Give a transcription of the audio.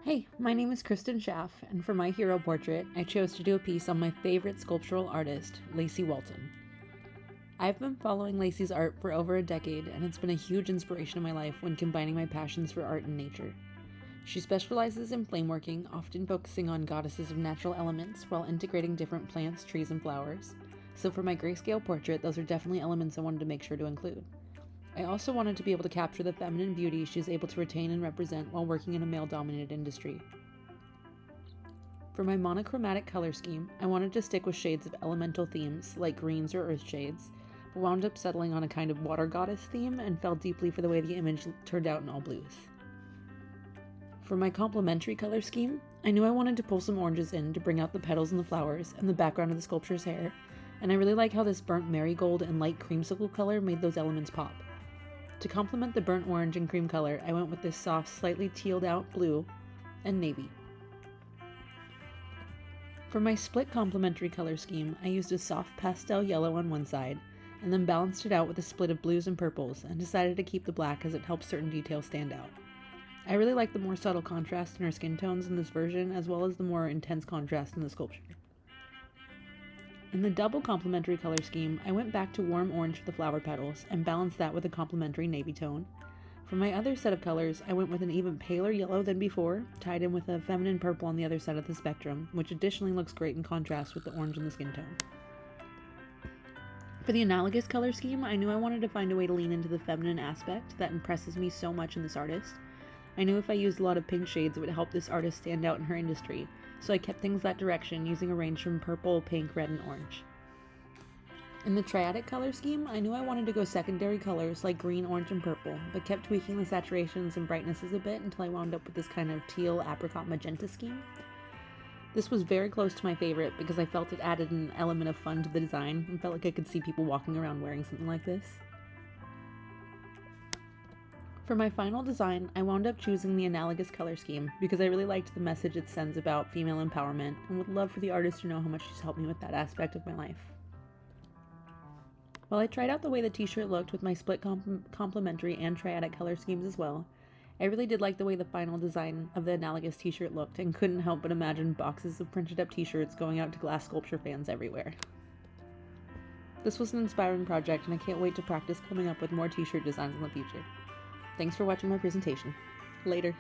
Hey, my name is Kristyn Schaaf, and for my hero portrait, I chose to do a piece on my favorite sculptural artist, Lacey Walton. I've been following Lacey's art for over a decade, and it's been a huge inspiration in my life when combining my passions for art and nature. She specializes in flameworking, often focusing on goddesses of natural elements while integrating different plants, trees, and flowers. So for my grayscale portrait, those are definitely elements I wanted to make sure to include. I also wanted to be able to capture the feminine beauty she's able to retain and represent while working in a male-dominated industry. For my monochromatic color scheme, I wanted to stick with shades of elemental themes, like greens or earth shades, but wound up settling on a kind of water goddess theme and fell deeply for the way the image turned out in all blues. For my complementary color scheme, I knew I wanted to pull some oranges in to bring out the petals and the flowers and the background of the sculpture's hair, and I really like how this burnt marigold and light creamsicle color made those elements pop. To complement the burnt orange and cream color, I went with this soft, slightly tealed out blue and navy. For my split complementary color scheme, I used a soft pastel yellow on one side, and then balanced it out with a split of blues and purples, and decided to keep the black as it helps certain details stand out. I really like the more subtle contrast in her skin tones in this version, as well as the more intense contrast in the sculpture. In the double complementary color scheme, I went back to warm orange for the flower petals and balanced that with a complementary navy tone. For my other set of colors, I went with an even paler yellow than before, tied in with a feminine purple on the other side of the spectrum, which additionally looks great in contrast with the orange in the skin tone. For the analogous color scheme, I knew I wanted to find a way to lean into the feminine aspect that impresses me so much in this artist. I knew if I used a lot of pink shades, it would help this artist stand out in her industry, so I kept things that direction, using a range from purple, pink, red, and orange. In the triadic color scheme, I knew I wanted to go secondary colors like green, orange, and purple, but kept tweaking the saturations and brightnesses a bit until I wound up with this kind of teal, apricot, magenta scheme. This was very close to my favorite because I felt it added an element of fun to the design and felt like I could see people walking around wearing something like this. For my final design, I wound up choosing the analogous color scheme because I really liked the message it sends about female empowerment and would love for the artist to know how much she's helped me with that aspect of my life. While I tried out the way the t-shirt looked with my split complementary and triadic color schemes as well, I really did like the way the final design of the analogous t-shirt looked and couldn't help but imagine boxes of printed up t-shirts going out to glass sculpture fans everywhere. This was an inspiring project and I can't wait to practice coming up with more t-shirt designs in the future. Thanks for watching my presentation. Later.